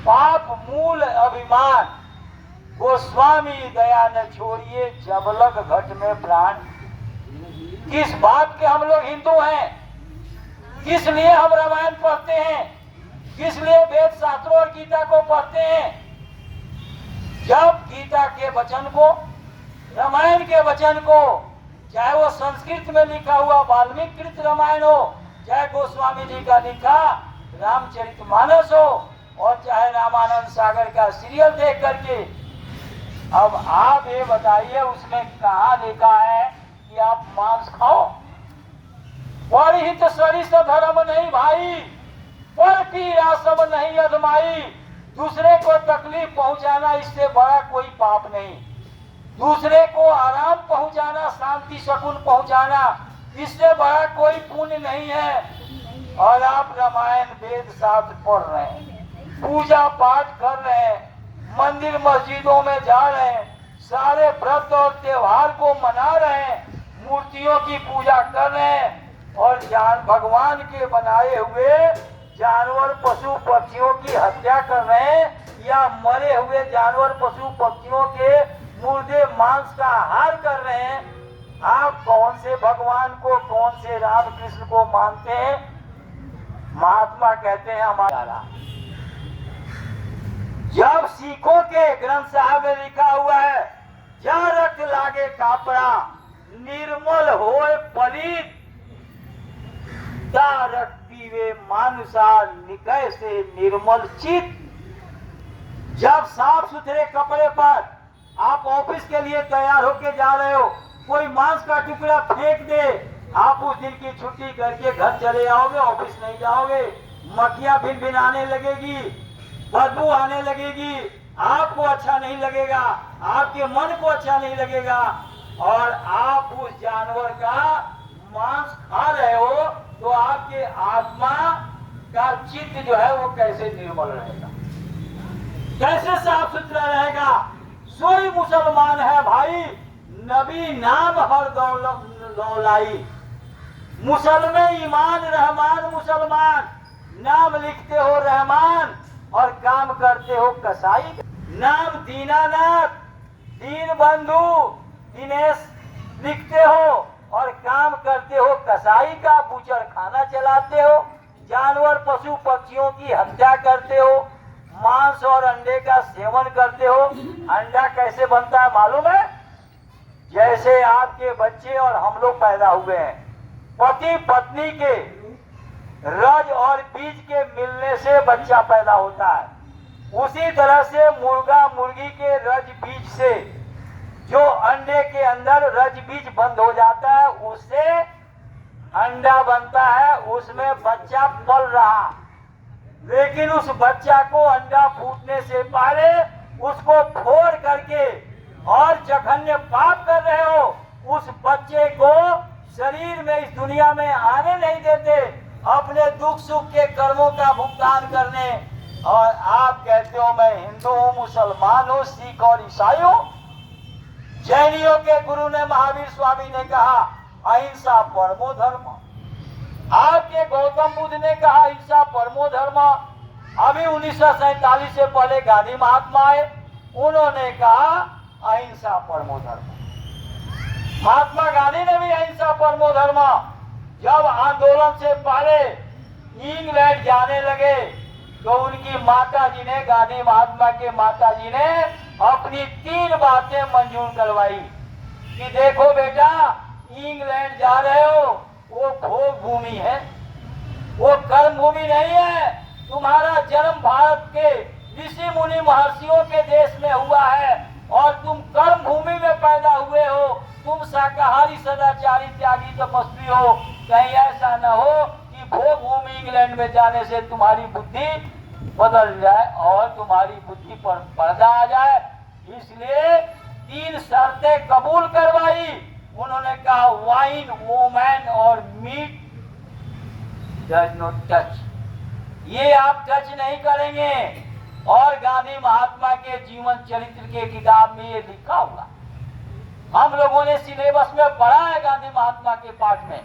पाप मूल अभिमान, गोस्वामी दया न छोड़िए जबलक घट में प्राण। किस बात के हम लोग हिंदू हैं? किस लिए हम रामायण पढ़ते हैं? किस लिए वेद शास्त्रों और गीता को पढ़ते हैं? जब गीता के वचन को, रामायण के वचन को, चाहे वो संस्कृत में लिखा हुआ वाल्मीकि कृत रामायण हो, चाहे गोस्वामी जी का लिखा रामचरितमानस हो, और चाहे रामानंद सागर का सीरियल देख करके, अब आप ये बताइए उसमें कहा लिखा है कि आप मांस खाओ? परहित सरिस धर्म नहीं भाई, पर पीड़ा सब नहीं अधमाई। दूसरे को तकलीफ पहुंचाना इससे बड़ा कोई पाप नहीं। दूसरे को आराम पहुंचाना, शांति सुकून पहुंचाना, इससे बड़ा कोई पुण्य नहीं है। और आप रामायण वेद शास्त्र पढ़ रहे हैं, पूजा पाठ कर रहे हैं, मंदिर मस्जिदों में जा रहे हैं, सारे व्रत और त्योहार को मना रहे हैं, मूर्तियों की पूजा कर रहे हैं, और भगवान के बनाए हुए जानवर पशु पक्षियों की हत्या कर रहे हैं, या मरे हुए जानवर पशु पक्षियों के मुर्दे मांस का आहार कर रहे हैं। आप कौन से भगवान को, कौन से राम कृष्ण को मानते हैं? महात्मा कहते हैं हमारा, जब सिखों के ग्रंथ साहब में लिखा हुआ है, जा रख लागे कापड़ा निर्मल होए पलित, रख पीवे मानुषा निकय से निर्मल चित। जब साफ सुथरे कपड़े पर आप ऑफिस के लिए तैयार होके जा रहे हो, कोई मांस का टुकड़ा फेंक दे, आप उस दिन की छुट्टी करके घर चले आओगे, ऑफिस नहीं जाओगे। मक्खियां भिनभिनाने लगेगी, बदबू आने लगेगी, आपको अच्छा नहीं लगेगा, आपके मन को अच्छा नहीं लगेगा, और आप उस जानवर का मांस खा रहे हो, तो आपके आत्मा का चित्त जो है वो कैसे निर्मल रहेगा, कैसे साफ सुथरा रहेगा? सोई मुसलमान है भाई, नबी नाम हर दौलाई। मुसलमान ईमान रहमान मुसलमान, नाम लिखते हो रहमान और काम करते हो कसाई। नाम दीनानाथ, दीन बंधु दिनेश लिखते हो और काम करते हो कसाई का, बूचर खाना चलाते हो, जानवर पशु पक्षियों की हत्या करते हो, मांस और अंडे का सेवन करते हो। अंडा कैसे बनता है मालूम है? जैसे आपके बच्चे और हम लोग पैदा हुए हैं, पति पत्नी के रज और बीज के मिलने से बच्चा पैदा होता है, उसी तरह से मुर्गा मुर्गी के रज बीज से जो अंडे के अंदर रज बीज बंद हो जाता है, उससे अंडा बनता है, उसमें बच्चा पल रहा। लेकिन उस बच्चा को अंडा फूटने से पहले उसको फोड़ करके और जघन्य पाप कर रहे हो, उस बच्चे को शरीर में इस दुनिया में आने नहीं देते, अपने दुख सुख के कर्मों का भुगतान करने। और आप कहते हो मैं हिंदू हूँ, मुसलमान हूँ, सिख और ईसाई हूँ। जैनियों के गुरु ने, महावीर स्वामी ने कहा अहिंसा परमो धर्म। आपके गौतम बुद्ध ने कहा अहिंसा परमो धर्म। अभी 1947 से पहले गांधी महात्मा आए, उन्होंने कहा अहिंसा परमो धर्म। महात्मा गांधी ने भी अहिंसा परमो धर्म। जब आंदोलन से पहले इंग्लैंड जाने लगे, तो उनकी माता जी ने, गांधी महात्मा के माता जी ने अपनी 3 बातें मंजूर करवाई कि देखो बेटा, इंग्लैंड जा रहे हो, वो भोग भूमि है, वो कर्म भूमि नहीं है। तुम्हारा जन्म भारत के ऋषि मुनि महर्षियों के देश में हुआ है, और तुम कर्म भूमि में पैदा हुए हो। तुम शाकाहारी सदाचारी त्यागी तपस्वी हो। कहीं ऐसा न हो कि भोग भूमि इंग्लैंड में जाने से तुम्हारी बुद्धि बदल जाए और तुम्हारी बुद्धि पर पर्दा आ जाए। इसलिए 3 शर्तें कबूल करवाई। उन्होंने कहा वाइन, वोमैन और मीट डज नॉट टच, ये आप टच नहीं करेंगे। और गांधी महात्मा के जीवन चरित्र के किताब में ये लिखा हुआ, हम लोगों ने सिलेबस में पढ़ा है गांधी महात्मा के पाठ में।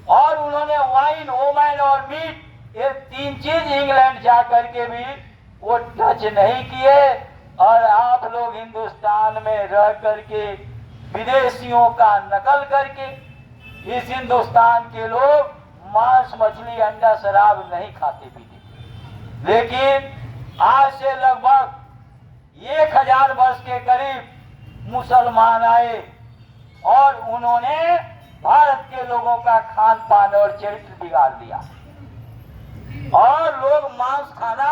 और उन्होंने वाइन, वोमैन और मीट, ये 3 चीज इंग्लैंड जा करके भी वो टच कुछ नहीं किए और आप लोग हिंदुस्तान में रह करके विदेशियों का नकल करके इस हिंदुस्तान के लोग मांस मछली अंडा शराब नहीं खाते पीते। लेकिन आज से लगभग 1000 वर्ष के करीब मुसलमान आए और उन्होंने भारत के लोगों का खान पान और चरित्र बिगाड़ दिया और लोग मांस खाना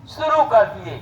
शुरू कर दिए।